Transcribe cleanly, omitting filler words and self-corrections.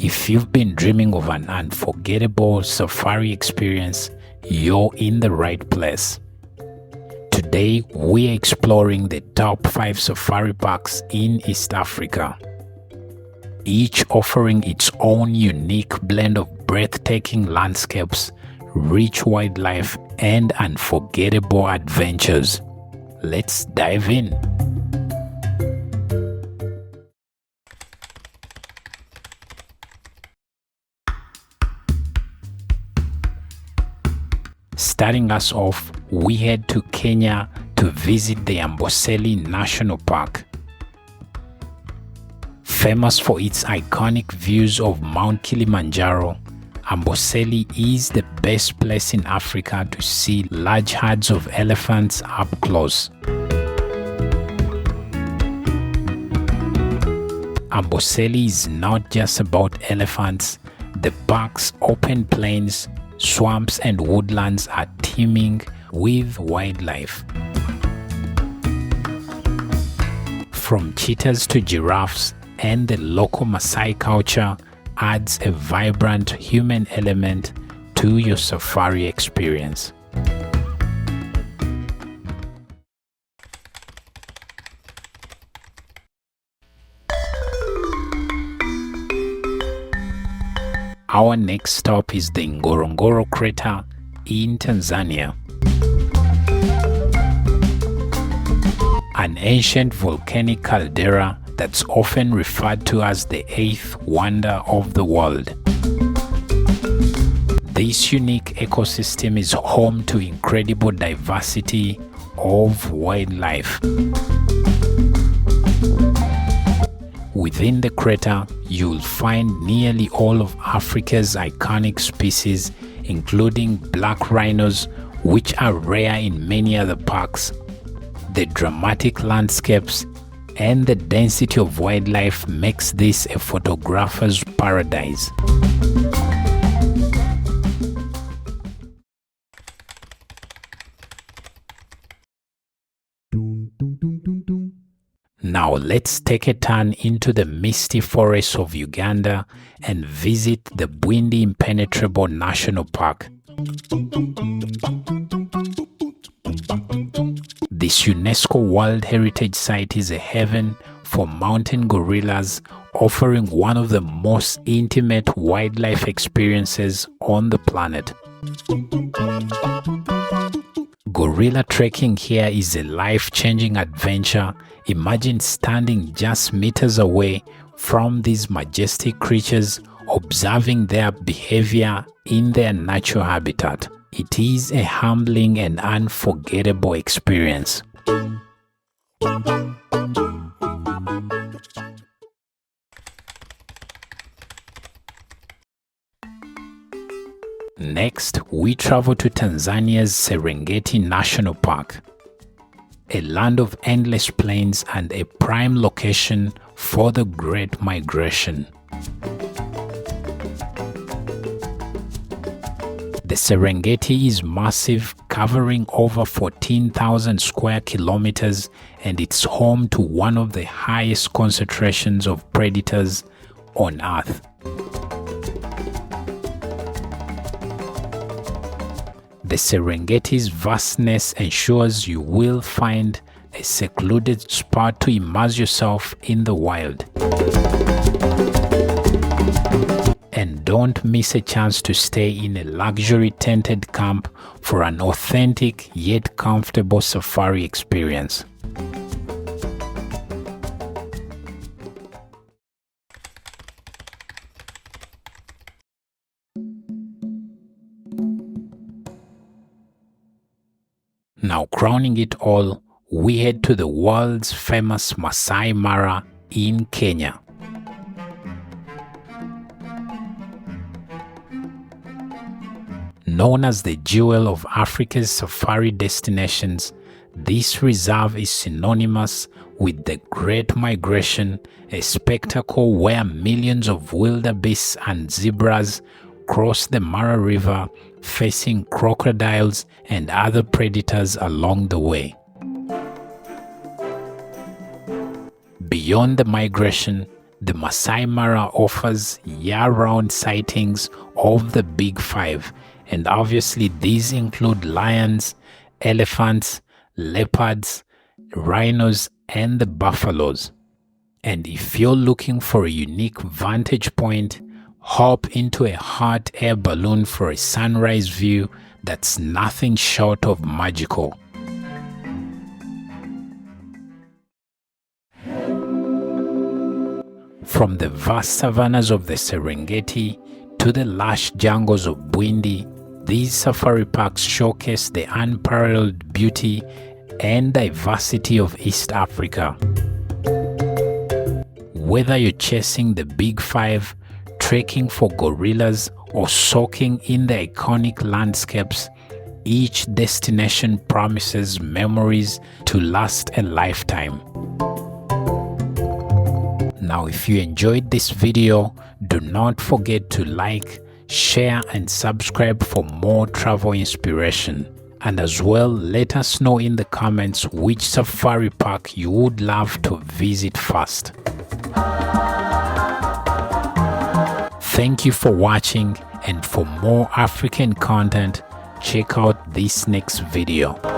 If you've been dreaming of an unforgettable safari experience, you're in the right place. Today, we're exploring the top 5 safari parks in East Africa, each offering its own unique blend of breathtaking landscapes, rich wildlife, and unforgettable adventures. Let's dive in. Starting us off, we head to Kenya to visit the Amboseli National Park. Famous for its iconic views of Mount Kilimanjaro, Amboseli is the best place in Africa to see large herds of elephants up close. Amboseli is not just about elephants. The park's open plains, swamps and woodlands are teeming with wildlife. From cheetahs to giraffes, and the local Masai culture adds a vibrant human element to your safari experience. Our next stop is the Ngorongoro Crater in Tanzania. An ancient volcanic caldera that's often referred to as the 8th wonder of the world. This unique ecosystem is home to incredible diversity of wildlife. Within the crater, you'll find nearly all of Africa's iconic species, including black rhinos, which are rare in many other parks. The dramatic landscapes and the density of wildlife makes this a photographer's paradise. Now let's take a turn into the misty forests of Uganda and visit the Bwindi Impenetrable National Park. This UNESCO World Heritage Site is a haven for mountain gorillas, offering one of the most intimate wildlife experiences on the planet. Gorilla trekking here is a life-changing adventure. Imagine standing just meters away from these majestic creatures, observing their behavior in their natural habitat. It is a humbling and unforgettable experience. Next, we travel to Tanzania's Serengeti National Park, a land of endless plains and a prime location for the Great Migration. The Serengeti is massive, covering over 14,000 square kilometers, and it's home to one of the highest concentrations of predators on Earth. The Serengeti's vastness ensures you will find a secluded spot to immerse yourself in the wild. And don't miss a chance to stay in a luxury tented camp for an authentic yet comfortable safari experience. Now, crowning it all, we head to the world's famous Masai Mara in Kenya. Known as the jewel of Africa's safari destinations, this reserve is synonymous with the Great Migration, a spectacle where millions of wildebeests and zebras cross the Mara River, facing crocodiles and other predators along the way. Beyond the migration, The Masai Mara offers year-round sightings of the Big Five, and obviously these include lions, elephants, leopards, rhinos, and the buffaloes. And if you're looking for a unique vantage point, hop into a hot air balloon for a sunrise view that's nothing short of magical. From the vast savannas of the Serengeti to the lush jungles of Bwindi, these safari parks showcase the unparalleled beauty and diversity of East Africa. Whether you're chasing the Big Five, trekking for gorillas, or soaking in the iconic landscapes, each destination promises memories to last a lifetime. Now, if you enjoyed this video, do not forget to like, share, and subscribe for more travel inspiration. And as well, let us know in the comments which safari park you would love to visit first. Thank you for watching, and for more African content, check out this next video.